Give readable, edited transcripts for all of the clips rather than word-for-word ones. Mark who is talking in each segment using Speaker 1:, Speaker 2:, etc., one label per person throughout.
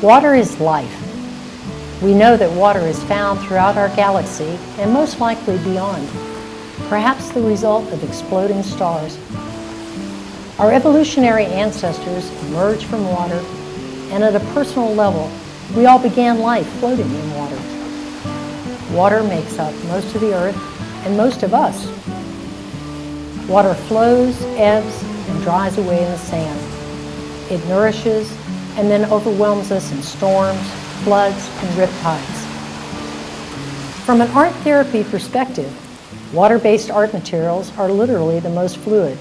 Speaker 1: Water is life. We know that water is found throughout our galaxy and most likely beyond, perhaps the result of exploding stars. Our evolutionary ancestors emerged from water, and at a personal level, we all began life floating in water. Water makes up most of the earth and most of us. Water flows, ebbs, and dries away in the sand. It nourishes and then overwhelms us in storms, floods, and riptides. From an art therapy perspective, water-based art materials are literally the most fluid.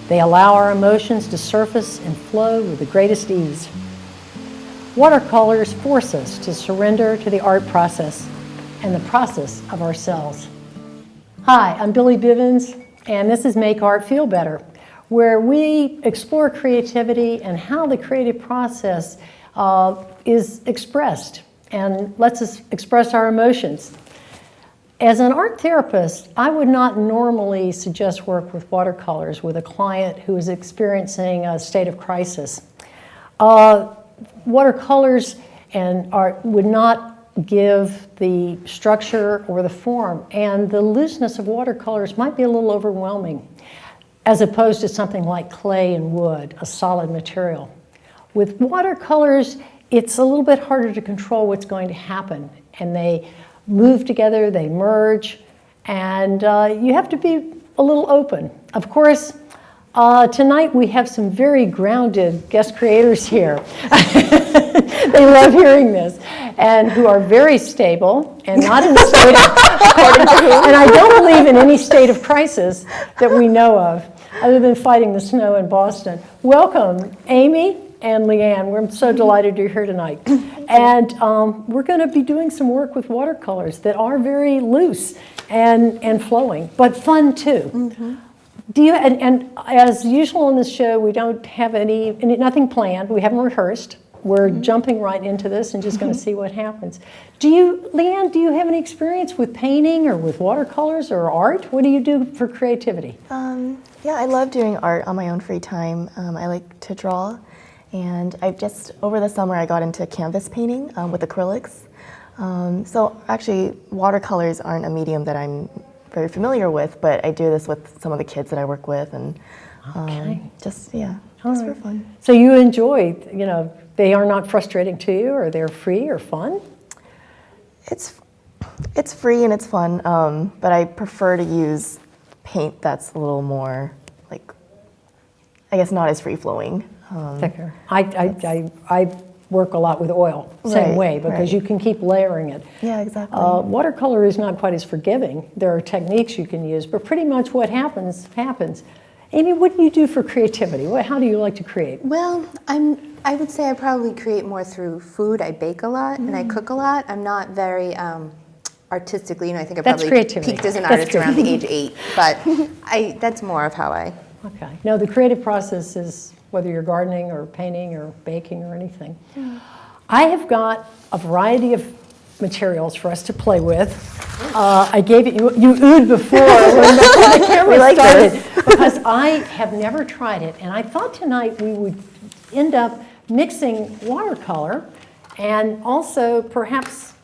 Speaker 1: They allow our emotions to surface and flow with the greatest ease. Watercolors force us to surrender to the art process and the process of ourselves. Hi, I'm Billie Bivins, and this is Make Art Feel Better, where we explore creativity and how the creative process is expressed and lets us express our emotions. As an art therapist, I would not normally suggest work with watercolors with a client who is experiencing a state of crisis. Watercolors and art would not give the structure or the form, and the looseness of watercolors might be a little overwhelming, as opposed to something like clay and wood, a solid material. With watercolors, it's a little bit harder to control what's going to happen, and they move together, they merge, and you have to be a little open. Of course, tonight we have some very grounded guest creators here. They love hearing this, and who are very stable and not in a state of, and I don't believe in any state of crisis that we know of, other than fighting the snow in Boston. Welcome, Amy and Leanne. We're so delighted you're here tonight. And we're going to be doing some work with watercolors that are very loose and flowing, but fun too. Mm-hmm. And as usual on this show, we don't have nothing planned. We haven't rehearsed. We're jumping right into this and just going to see what happens. Leanne, do you have any experience with painting or with watercolors or art? What do you do for creativity?
Speaker 2: Yeah, I love doing art on my own free time. I like to draw, and over the summer I got into canvas painting with acrylics. So actually, watercolors aren't a medium that I'm very familiar with, but I do this with some of the kids that I work with, and just for fun.
Speaker 1: So you enjoy, they are not frustrating to you, or they're free or fun?
Speaker 2: It's free and it's fun, but I prefer to use paint that's a little more, I guess not as free-flowing.
Speaker 1: Thicker. I work a lot with oil, same way, because you can keep layering it.
Speaker 2: Yeah, exactly.
Speaker 1: Watercolor is not quite as forgiving. There are techniques you can use, but pretty much what happens, happens. Amy, what do you do for creativity? How do you like to create?
Speaker 3: Well, I would say I probably create more through food. I bake a lot and I cook a lot. I'm not very artistically, I think I probably peaked as an artist around the age of 8, but that's more of how I...
Speaker 1: Okay. No, the creative process is whether you're gardening or painting or baking or anything. I have got a variety of materials for us to play with. I gave it, you oohed before when the camera started, because I have never tried it, and I thought tonight we would end up mixing watercolor and also perhaps,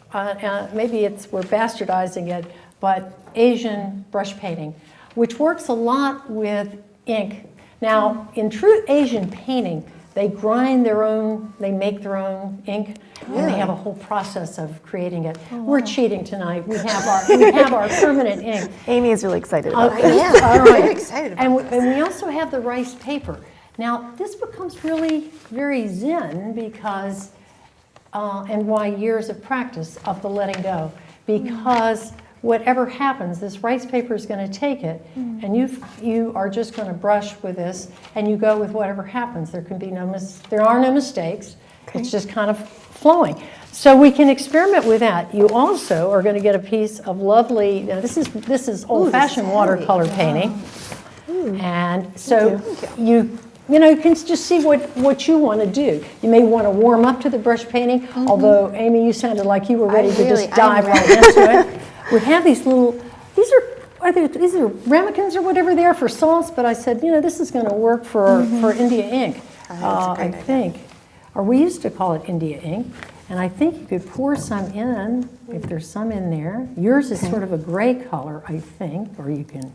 Speaker 1: maybe we're bastardizing it, but Asian brush painting, which works a lot with ink. Now, in true Asian painting, they grind their own, they make their own ink, and they have a whole process of creating it. We're cheating tonight. We have our permanent ink.
Speaker 2: Amy is really excited about it.
Speaker 3: Yeah, I'm very excited about this.
Speaker 1: And we also have the rice paper. Now, this becomes really very zen because, and why years of practice of the letting go, because whatever happens, this rice paper is going to take it, and you are just going to brush with this, and you go with whatever happens. There are no mistakes. It's just kind of flowing. So we can experiment with that. You also are going to get a piece of lovely. Now this is old-fashioned watercolor painting, and so you can just see what you want to do. You may want to warm up to the brush painting. Although Amy, you sounded like you were ready to just dive right into it. We have these little, these are ramekins or whatever they are for sauce, but I said, this is going to work for India ink, I think. or we used to call it India ink. And I think you could pour some in, if there's some in there. Yours is sort of a gray color, I think, or you can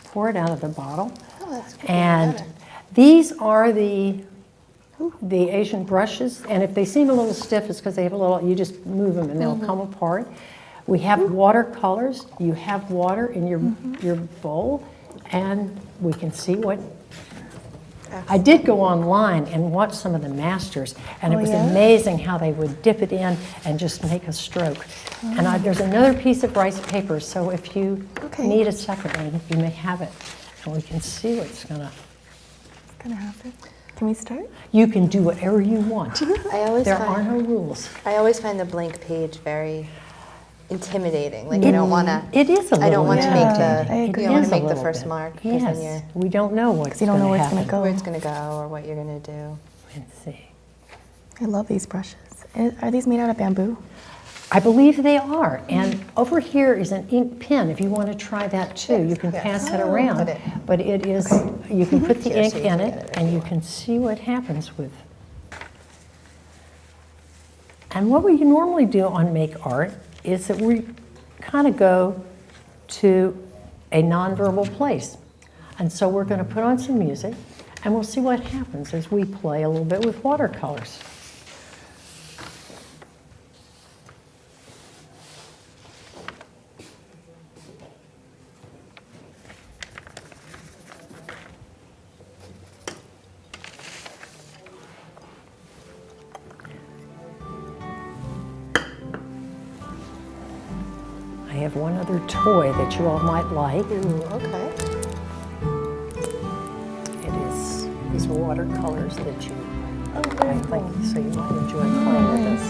Speaker 1: pour it out of the bottle.
Speaker 3: Oh, that's good.
Speaker 1: And these are the Asian brushes, and if they seem a little stiff, it's because they have a little, you just move them and they'll come apart. We have watercolors. You have water in your bowl, and we can see what. I did go online and watch some of the masters, and it was amazing how they would dip it in and just make a stroke. And there's another piece of rice paper, so if you need a second one, you may have it, and we can see what's gonna
Speaker 2: happen. Can we start?
Speaker 1: You can do whatever you want. There are no rules.
Speaker 3: I always find the blank page very intimidating. Like you don't want to.
Speaker 1: It is a little.
Speaker 3: I don't want to make
Speaker 2: I
Speaker 3: the. You don't want to make the first mark because then
Speaker 1: Yes, we don't know what's
Speaker 2: you don't know where it's
Speaker 1: going to
Speaker 2: go.
Speaker 3: where it's going to go or what you're going to do.
Speaker 1: Let's see.
Speaker 2: I love these brushes. Are these made out of bamboo?
Speaker 1: I believe they are. And over here is an ink pen. If you want to try that too, you can pass it around. But it is. You can put the ink in it, and you can see what happens with. And what we normally do on Make Art is that we kind of go to a nonverbal place. And so we're going to put on some music, and we'll see what happens as we play a little bit with watercolors. I have one other toy that you all might like.
Speaker 3: Ooh, okay.
Speaker 1: These are watercolors that you, I think, so you might enjoy playing with this.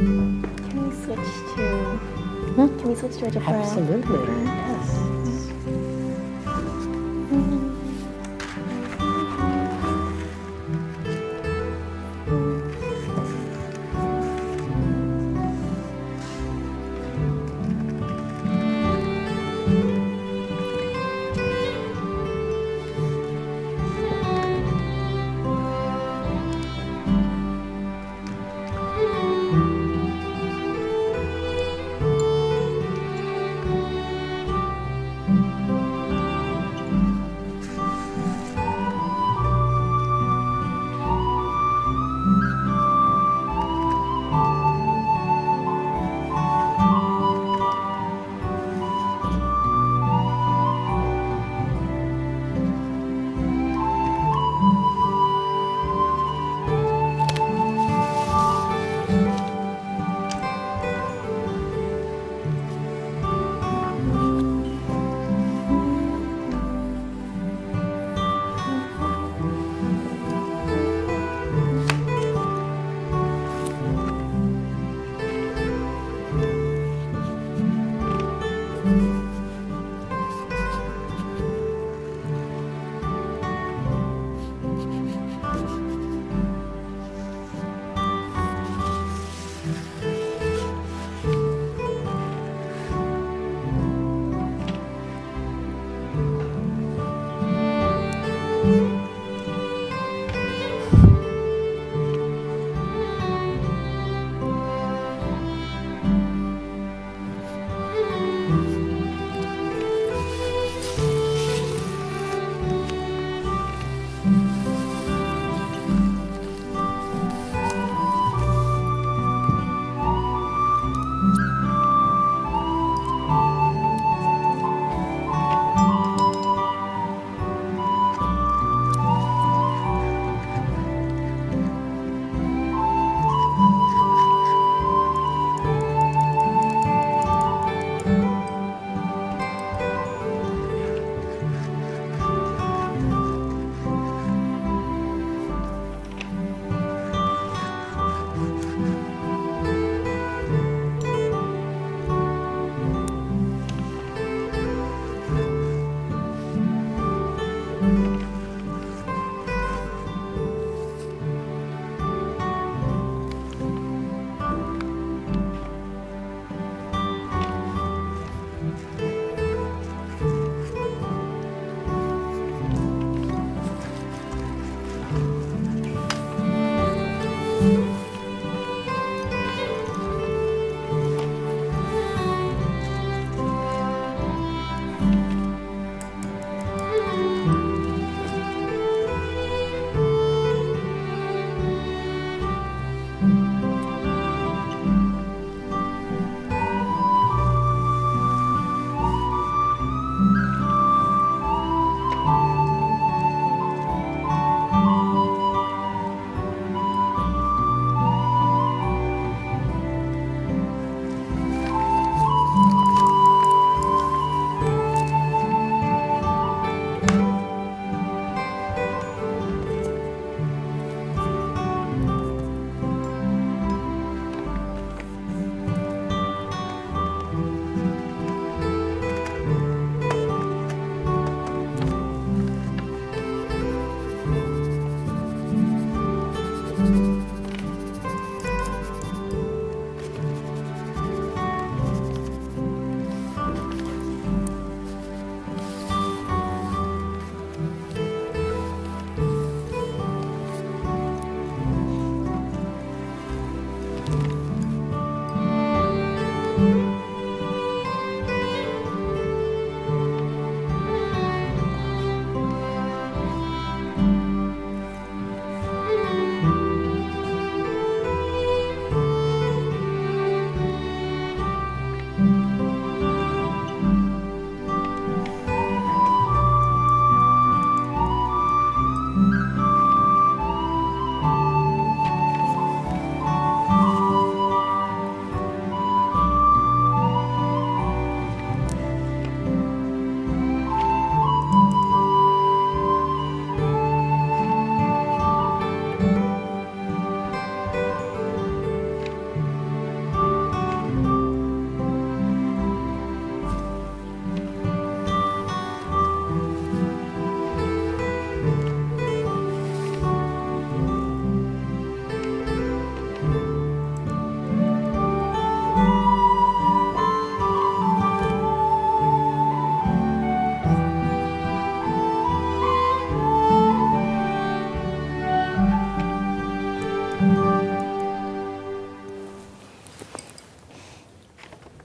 Speaker 2: Can we switch to a different?
Speaker 1: Absolutely. Yes.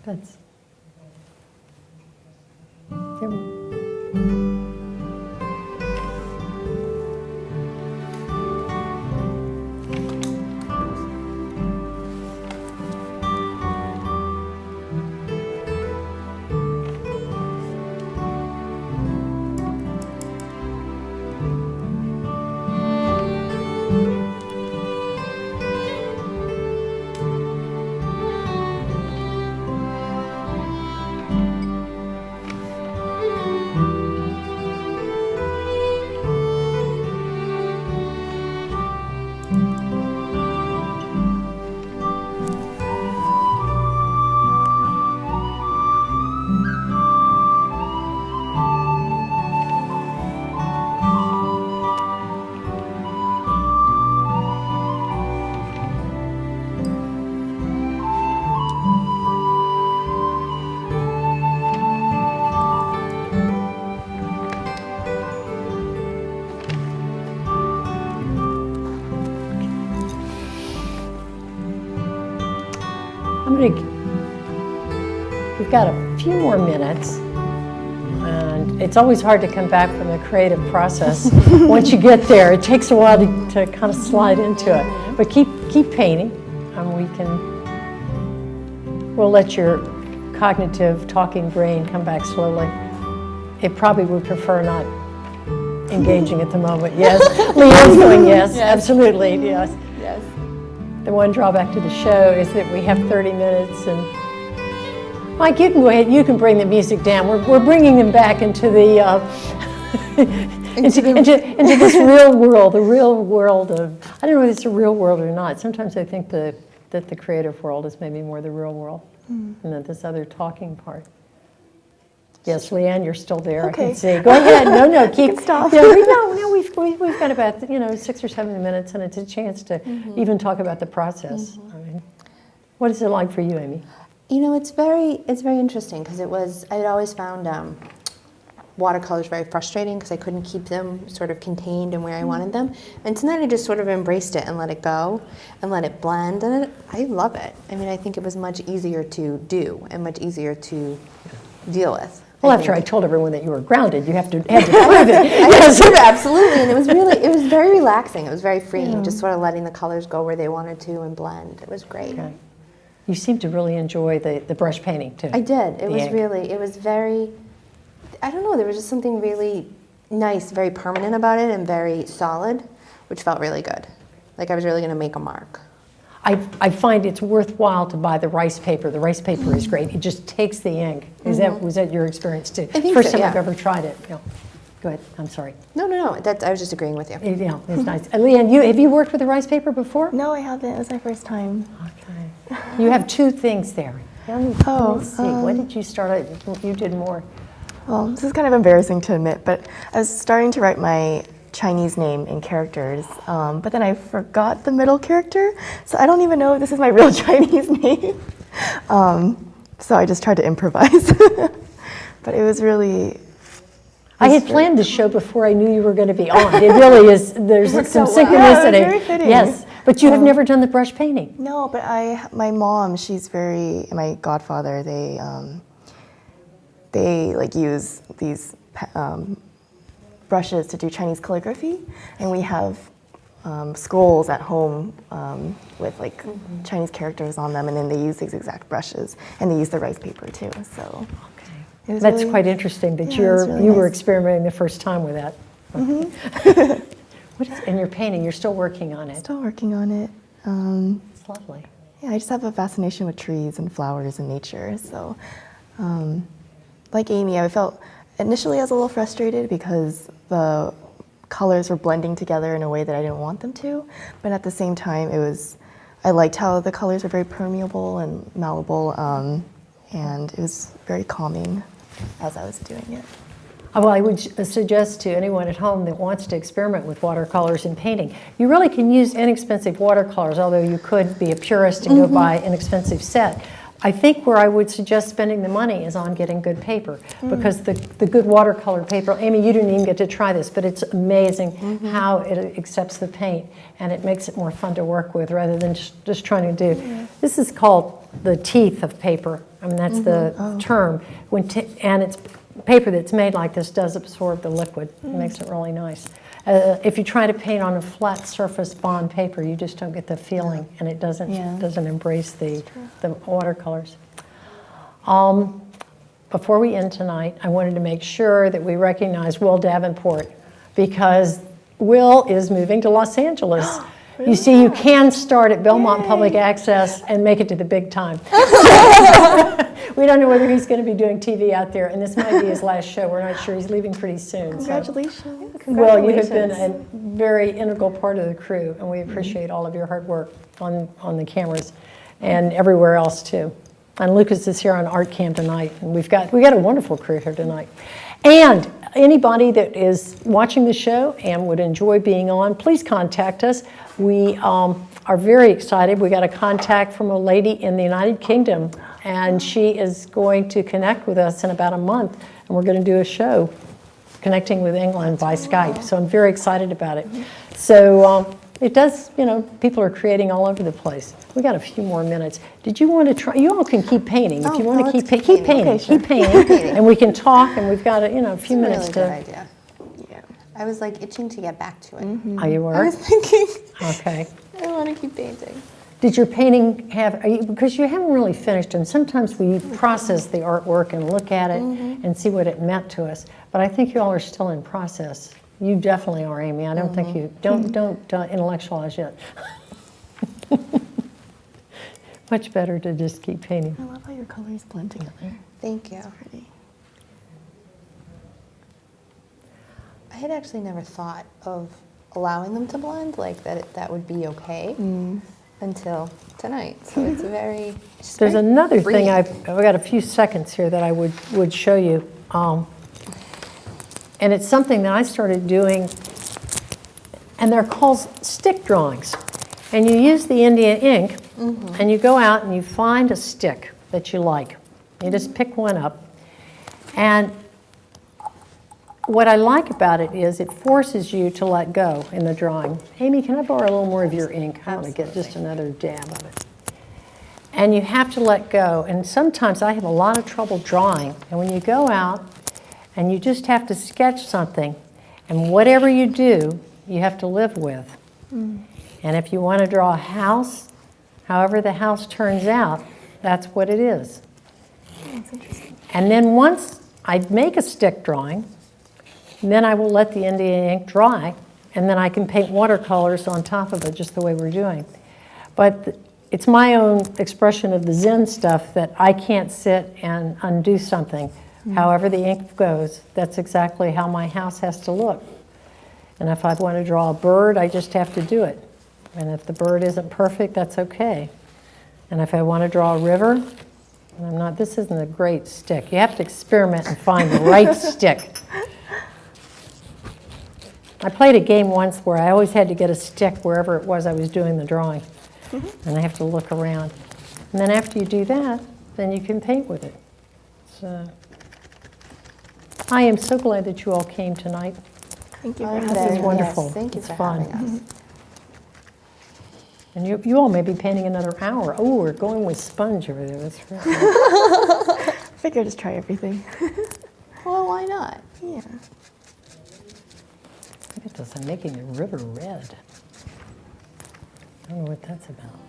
Speaker 1: That's... We've got a few more minutes, and it's always hard to come back from the creative process. Once you get there, it takes a while to kind of slide into it. But keep painting, and we'll let your cognitive talking brain come back slowly. It probably would prefer not engaging at the moment. Yes, Leanne's going yes, absolutely, yes.
Speaker 3: Yes.
Speaker 1: The one drawback to the show is that we have 30 minutes, and Mike, you can go ahead. You can bring the music down. We're bringing them back into the into this real world, the real world of. I don't know if it's a real world or not. Sometimes I think that the creative world is maybe more the real world, and that this other talking part. Yes, Leanne, you're still there.
Speaker 2: Okay.
Speaker 1: I can see. Go ahead. No, keep.
Speaker 2: Stop.
Speaker 1: Yeah, we've got about 6 or 7 minutes, and it's a chance to even talk about the process. I mean, what is it like for you, Amy?
Speaker 3: You know, it's very interesting because I'd always found watercolors very frustrating because I couldn't keep them sort of contained in where I wanted them. And tonight I just sort of embraced it and let it go and let it blend, and I love it. I mean, I think it was much easier to do and much easier to deal with.
Speaker 1: Well, after I told everyone that you were grounded, you had to prove it.
Speaker 3: Yes, absolutely, and it was very relaxing. It was very freeing, just sort of letting the colors go where they wanted to and blend. It was great.
Speaker 1: Okay. You seem to really enjoy the brush painting too.
Speaker 3: I did. It was very, I don't know, there was just something really nice, very permanent about it and very solid, which felt really good. Like I was really going to make a mark.
Speaker 1: I find it's worthwhile to buy the rice paper. The rice paper is great. It just takes the ink. Was that your experience too?
Speaker 3: I think
Speaker 1: First
Speaker 3: so,
Speaker 1: time
Speaker 3: yeah.
Speaker 1: I've ever tried it. Yeah. Go ahead. I'm sorry.
Speaker 3: No. I was just agreeing with you.
Speaker 1: Yeah, it's nice. Leanne, have you worked with the rice paper before?
Speaker 2: No, I haven't. It was my first time.
Speaker 1: Okay. You have 2 things there. Let me see. What did you start out? You did more.
Speaker 2: Well, this is kind of embarrassing to admit, but I was starting to write my Chinese name in characters, but then I forgot the middle character, so I don't even know if this is my real Chinese name. So I just tried to improvise. But it was really...
Speaker 1: I had planned the show before I knew you were going to be on. It really is, there's some synchronicity.
Speaker 2: Yeah, very fitting.
Speaker 1: Yes, but you have never done the brush painting.
Speaker 2: No, but my mom, my godfather, they like use these brushes to do Chinese calligraphy, and we have scrolls at home with like Chinese characters on them, and then they use these exact brushes, and they use the rice paper too. So
Speaker 1: that's really, quite interesting that you were experimenting the first time with that. And you're painting. You're still working on it.
Speaker 2: Still working on it.
Speaker 1: It's lovely.
Speaker 2: Yeah, I just have a fascination with trees and flowers and nature. So, like Amy, I felt initially I was a little frustrated because the colors were blending together in a way that I didn't want them to. But at the same time, I liked how the colors were very permeable and malleable, and it was very calming as I was doing it.
Speaker 1: Well, I would suggest to anyone at home that wants to experiment with watercolors in painting, you really can use inexpensive watercolors, although you could be a purist and go buy an expensive set. I think where I would suggest spending the money is on getting good paper, because the good watercolor paper, Amy, you didn't even get to try this, but it's amazing how it accepts the paint, and it makes it more fun to work with rather than just trying to do. This is called the teeth of paper. I mean, that's the term. And it's paper that's made like this does absorb the liquid. It makes it really nice. If you try to paint on a flat surface bond paper, you just don't get the feeling, and it doesn't embrace the watercolors. Before we end tonight, I wanted to make sure that we recognize Will Davenport, because Will is moving to Los Angeles. Really? You see, you can start at Belmont Public Access and make it to the big time. We don't know whether he's going to be doing TV out there, and this might be his last show. We're not sure. He's leaving pretty soon.
Speaker 2: Congratulations.
Speaker 1: So. Well, you have been a very integral part of the crew, and we appreciate all of your hard work on the cameras and everywhere else, too. And Lucas is here on Art Cam tonight, and we got a wonderful crew here tonight. And anybody that is watching the show and would enjoy being on, please contact us. We are very excited. We got a contact from a lady in the United Kingdom, and she is going to connect with us in about a month, and we're going to do a show connecting with England by Skype. So I'm very excited about it. So it does, people are creating all over the place. We got a few more minutes. Did you want to try? You all can keep painting. If you want to keep painting,
Speaker 3: okay, sure.
Speaker 1: keep painting, and we can talk, and we've got a few minutes
Speaker 3: to. Really good idea. Yeah, I was like itching to get back to it.
Speaker 1: Oh, you were?
Speaker 3: I was thinking.
Speaker 1: Okay.
Speaker 3: I want to keep painting.
Speaker 1: Did your painting because you haven't really finished, and sometimes we process the artwork and look at it and see what it meant to us. But I think you all are still in process. You definitely are, Amy. I don't think you don't intellectualize yet. Much better to just keep painting.
Speaker 2: I love how your colors blend together.
Speaker 3: Thank you.
Speaker 2: It's pretty.
Speaker 3: I had actually never thought of allowing them to blend, like that would be okay until tonight. So it's very.
Speaker 1: There's another thing I've got a few seconds here that I would show you, and it's something that I started doing, and they're called stick drawings. And you use the India ink, and you go out and you find a stick that you like. You just pick one up. And what I like about it is it forces you to let go in the drawing. Amy, can I borrow a little more of your ink? I want to get just another dab of it. And you have to let go. And sometimes I have a lot of trouble drawing. And when you go out and you just have to sketch something, and whatever you do, you have to live with. And if you want to draw a house, however the house turns out, that's what it is.
Speaker 2: That's interesting.
Speaker 1: And then once I make a stick drawing, then I will let the India ink dry, and then I can paint watercolors on top of it just the way we're doing. But it's my own expression of the Zen stuff that I can't sit and undo something. However the ink goes, that's exactly how my house has to look. And if I want to draw a bird, I just have to do it. And if the bird isn't perfect, that's okay. And if I want to draw a river, and this isn't a great stick. You have to experiment and find the right stick. I played a game once where I always had to get a stick wherever it was I was doing the drawing. And I have to look around. And then after you do that, then you can paint with it. So I am so glad that you all came tonight.
Speaker 2: Thank you.
Speaker 1: This is wonderful.
Speaker 3: Yes, thank you
Speaker 1: it's
Speaker 3: for
Speaker 1: fun.
Speaker 3: having us.
Speaker 1: And you all may be painting another hour. Oh, we're going with sponge over there. That's right.
Speaker 2: I figured I'd just try everything.
Speaker 3: Well, why not?
Speaker 2: Yeah.
Speaker 1: Look at this. I'm making the river red. I don't know what that's about.